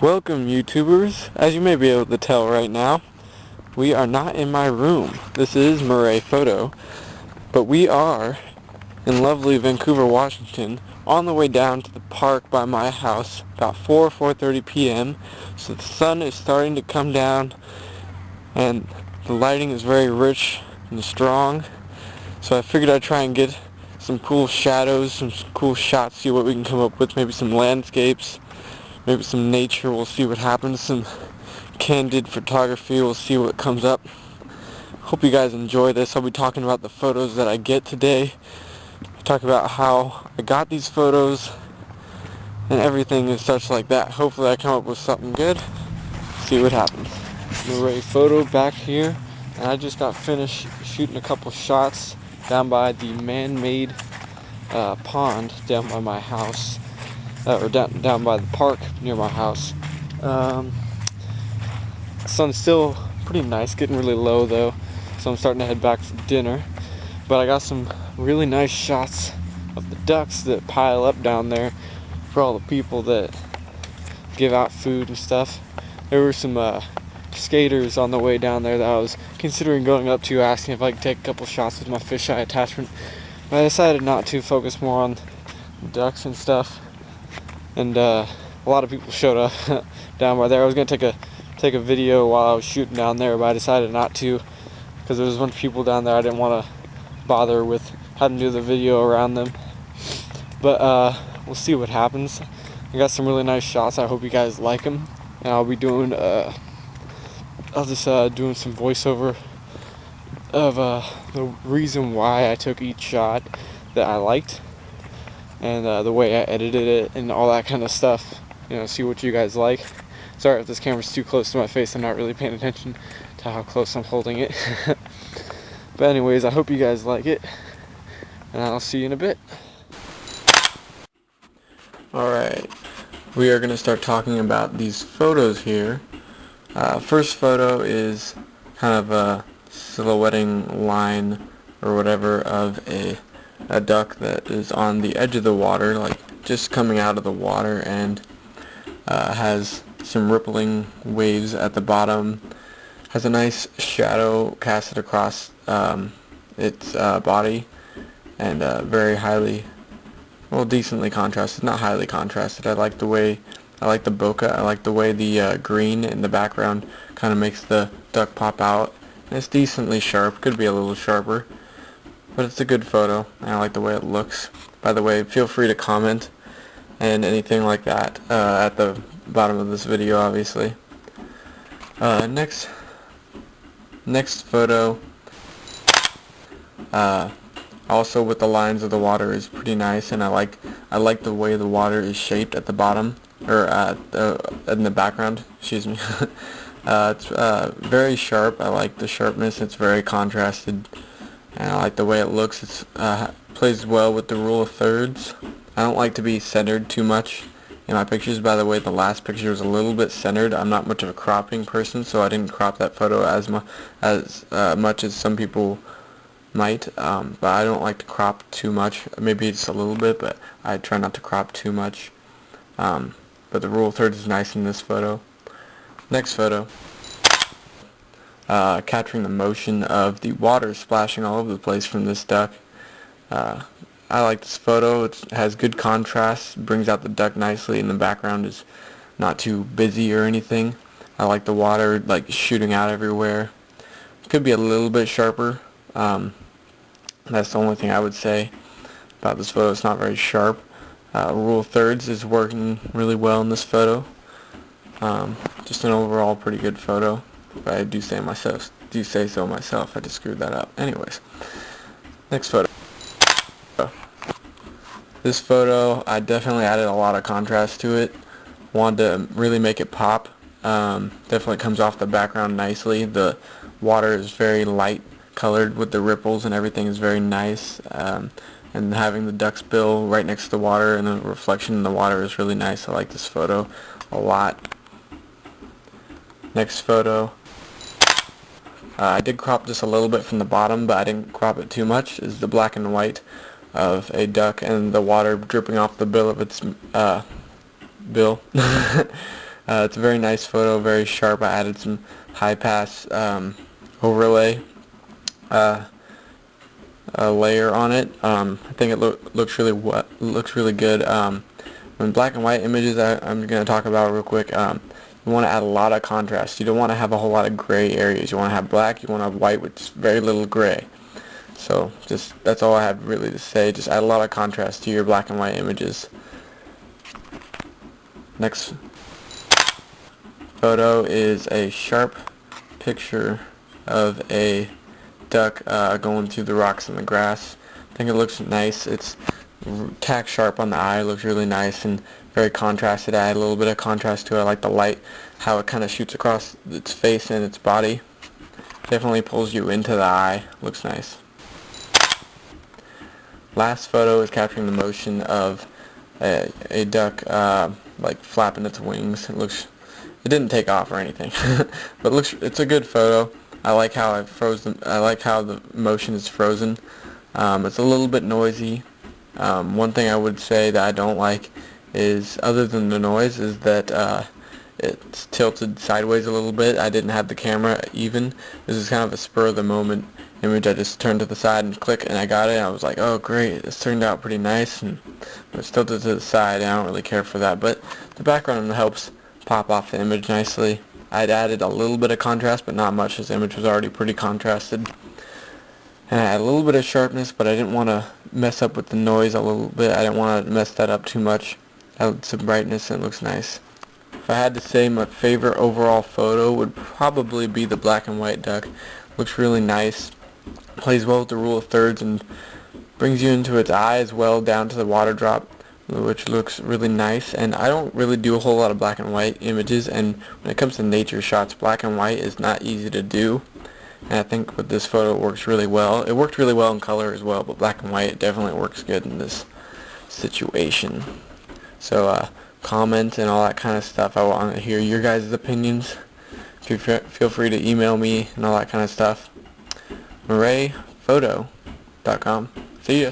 Welcome, YouTubers. As you may be able to tell right now, we are not in my room. This is Murray Photo, but we are in lovely Vancouver, Washington, on the way down to the park by my house about 4:30 p.m. So the sun is starting to come down and the lighting is very rich and strong. So I figured I'd try and get some cool shadows, some cool shots, see what we can come up with, maybe some landscapes, maybe some nature. We'll see what happens, some candid photography. We'll see what comes up. Hope you guys enjoy this. I'll be talking about the photos that I get today, talk about how I got these photos and everything and such like that. Hopefully I come up with something good. See what happens. Murray Photo back here, and I just got finished shooting a couple shots down by the man-made pond down by my house, or down by the park near my house. Sun's still pretty nice, getting really low though, so I'm starting to head back for dinner. But I got some really nice shots of the ducks that pile up down there for all the people that give out food and stuff. There were some skaters on the way down there that I was considering going up to, asking if I could take a couple shots with my fisheye attachment, but I decided not to, focus more on ducks and stuff. And a lot of people showed up down by there. I was gonna take a video while I was shooting down there, but I decided not to because there was a bunch of people down there. I didn't want to bother with having to do the video around them. But we'll see what happens. I got some really nice shots. I hope you guys like them, and I'll be doing doing some voiceover of the reason why I took each shot that I liked, and the way I edited it and all that kind of stuff. See what you guys like. Sorry if this camera's too close to my face. I'm not really paying attention to how close I'm holding it. But anyways, I hope you guys like it, and I'll see you in a bit. Alright, we are going to start talking about these photos here. First photo is kind of a silhouetting line or whatever of a duck that is on the edge of the water, like just coming out of the water, and has some rippling waves at the bottom, has a nice shadow casted across its body, and very decently contrasted, not highly contrasted. I like the bokeh. I like the way the green in the background kind of makes the duck pop out. And it's decently sharp, could be a little sharper, but it's a good photo, and I like the way it looks. By the way, feel free to comment and anything like that at the bottom of this video, obviously. Next photo, also with the lines of the water, is pretty nice, and I like the way the water is shaped at the bottom, or in the background, excuse me. It's very sharp. I like the sharpness. It's very contrasted, and I like the way it looks. It's plays well with the rule of thirds. I don't like to be centered too much in my pictures. By the way, the last picture was a little bit centered. I'm not much of a cropping person, so I didn't crop that photo as much as some people might, but I don't like to crop too much. Maybe just a little bit, but I try not to crop too much. But the rule of thirds is nice in this photo. Next photo, capturing the motion of the water splashing all over the place from this duck. I like this photo. It has good contrast, brings out the duck nicely, and the background is not too busy or anything. I like the water like shooting out everywhere. It could be a little bit sharper. That's the only thing I would say about this photo. It's not very sharp. Rule of thirds is working really well in this photo. Just an overall pretty good photo. If I do say so myself, I just screwed that up. Anyways, next photo. This photo, I definitely added a lot of contrast to it. Wanted to really make it pop. Definitely comes off the background nicely. The water is very light colored with the ripples, and everything is very nice. And having the duck's bill right next to the water and the reflection in the water is really nice. I like this photo a lot. Next photo. I did crop this a little bit from the bottom, but I didn't crop it too much. Is the black and white of a duck and the water dripping off the bill of its bill. It's a very nice photo, very sharp. I added some high pass overlay layer on it. I think it looks really good. When black and white images, I'm going to talk about real quick. You want to add a lot of contrast. You don't want to have a whole lot of gray areas. You want to have black. You want to have white with just very little gray. So that's all I have really to say. Just add a lot of contrast to your black and white images. Next photo is a sharp picture of a duck going through the rocks and the grass. I think it looks nice. It's tack sharp on the eye. It looks really nice and very contrasted. I add a little bit of contrast to it. I like the light, how it kind of shoots across its face and its body. Definitely pulls you into the eye. Looks nice. Last photo is capturing the motion of a duck like flapping its wings. It didn't take off or anything, but it's a good photo. I like how I like how the motion is frozen. It's a little bit noisy. One thing I would say that I don't like is, other than the noise, is that it's tilted sideways a little bit. I didn't have the camera even. This is kind of a spur of the moment image. I just turned to the side and click, and I got it. I was like, oh great, this turned out pretty nice, and it's tilted to the side. I don't really care for that, but the background helps pop off the image nicely. I'd added a little bit of contrast, but not much, as the image was already pretty contrasted. And I had a little bit of sharpness, but I didn't want to mess up with the noise a little bit. I didn't want to mess that up too much. Add some brightness, and it looks nice. If I had to say, my favorite overall photo would probably be the black and white duck. Looks really nice. Plays well with the rule of thirds and brings you into its eye as well, down to the water drop, which looks really nice. And I don't really do a whole lot of black and white images, and when it comes to nature shots, black and white is not easy to do. And I think with this photo it works really well. It worked really well in color as well, but black and white, it definitely works good in this situation. So comment and all that kind of stuff. I want to hear your guys' opinions. Feel free to email me and all that kind of stuff. MurrayPhoto.com. See ya.